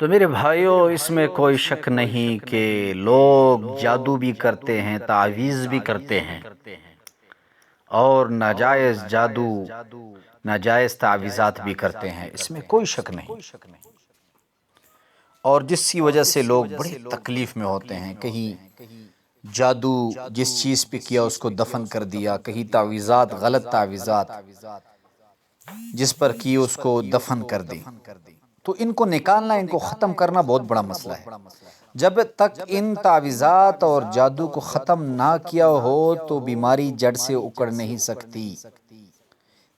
تو میرے بھائیوں، اس میں کوئی شک نہیں کہ لوگ جادو بھی کرتے ہیں، تعویذ بھی کرتے ہیں، اور ناجائز جادو، ناجائز تعویذات بھی کرتے ہیں، اس میں کوئی شک نہیں۔ اور جس کی وجہ سے لوگ بڑی تکلیف میں ہوتے ہیں، کہیں جادو جس چیز پہ کیا اس کو دفن کر دیا، کہیں تعویذات، غلط تعویذات جس پر کی اس کو دفن کر دی، تو ان کو نکالنا، ان کو ختم کرنا بہت بڑا مسئلہ ہے۔ جب تک ان تعویذات اور جادو کو ختم نہ کیا ہو تو بیماری جڑ سے اکڑ نہیں سکتی۔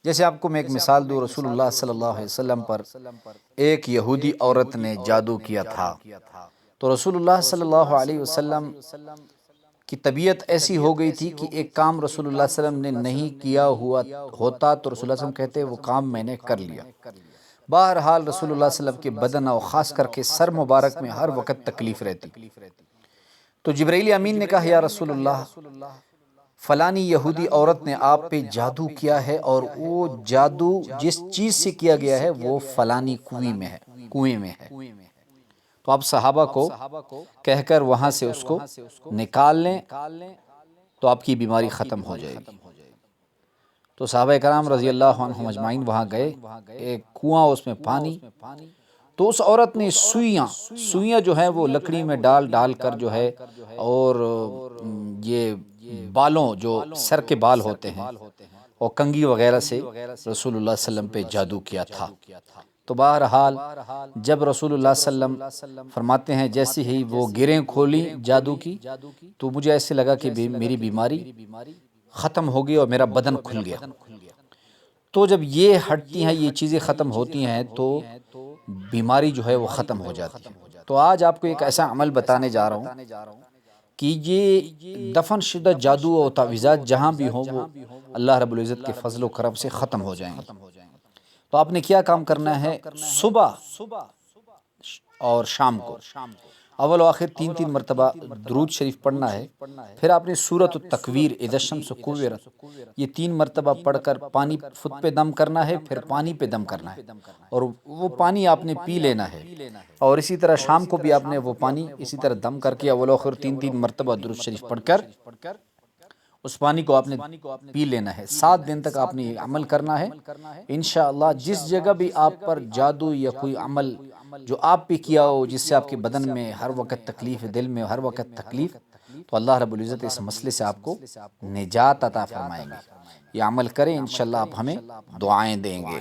جیسے آپ کو میں ایک مثال دوں، رسول اللہ صلی اللہ علیہ وسلم پر ایک یہودی عورت نے جادو کیا تھا، تو رسول اللہ صلی اللہ علیہ وسلم کی طبیعت ایسی ہو گئی تھی کہ ایک کام رسول اللہ صلی اللہ علیہ وسلم نے نہیں کیا ہوتا تو رسول اللہ صلی اللہ علیہ وسلم کہتے وہ کام میں نے کر لیا۔ بہرحال رسول اللہ صلی اللہ علیہ وسلم کے بدن اور خاص کر کے سر مبارک میں ہر وقت تکلیف رہتی۔ تو جبرائیل امین نے کہا، یا رسول اللہ، فلانی یہودی عورت نے آپ پہ جادو کیا ہے، اور وہ جادو جس چیز سے کیا گیا ہے وہ فلانی کنویں میں ہے، تو آپ صحابہ کو کہہ کر وہاں سے اس کو نکال لیں تو آپ کی بیماری ختم ہو جائے گی۔ تو صحابہ کرام رضی اللہ عنہم اجمعین وہاں گئے، ایک کنواں، اس میں پانی، تو اس عورت نے سوئیاں جو ہیں وہ لکڑی میں ڈال کر جو ہے، اور یہ بالوں، جو سر کے بال ہوتے ہیں، اور کنگھی وغیرہ سے رسول اللہ صلی اللہ علیہ وسلم پہ جادو کیا تھا۔ تو بہرحال جب رسول اللہ صلی اللہ علیہ وسلم فرماتے ہیں جیسے ہی وہ گریں کھولی جادو کی، تو مجھے ایسے لگا کہ میری بیماری ختم ہو گئی اور میرا بدن کھل گیا۔ تو جب یہ ہٹتی ہیں، یہ چیزیں ختم ہوتی ہیں، تو بیماری جو ہے وہ ختم ہو جاتی ہے۔ تو آج آپ کو ایک ایسا عمل بتانے جا رہا ہوں کہ یہ دفن شدہ جادو اور تعویذات جہاں بھی ہوں وہ اللہ رب العزت کے فضل و کرم سے ختم ہو جائیں گے۔ تو آپ نے کیا کام کرنا ہے، صبح اور شام کو اول و آخر 3 مرتبہ درود شریف پڑھنا ہے، پھر آپ نے سورۃ التکویر، اذا الشمس کورت، یہ 3 مرتبہ پڑھ کر پانی خود پہ دم کرنا ہے، پھر پانی پہ دم کرنا ہے، اور وہ پانی آپ نے پی لینا ہے، اور اسی طرح شام کو بھی آپ نے وہ پانی اسی طرح دم کر کے اول و آخر 3 مرتبہ درود شریف پڑھ کر اس پانی کو آپ نے پی لینا ہے۔ 7 دن تک آپ نے یہ عمل کرنا ہے انشاءاللہ۔ جس جگہ بھی آپ پر جادو یا کوئی عمل جو آپ پہ کیا ہو، جس سے آپ کے بدن میں ہر وقت تکلیف، دل میں ہر وقت تکلیف، تو اللہ رب العزت اس مسئلے سے آپ کو نجات عطا فرمائیں گے۔ یہ عمل کریں، انشاءاللہ آپ ہمیں دعائیں دیں گے۔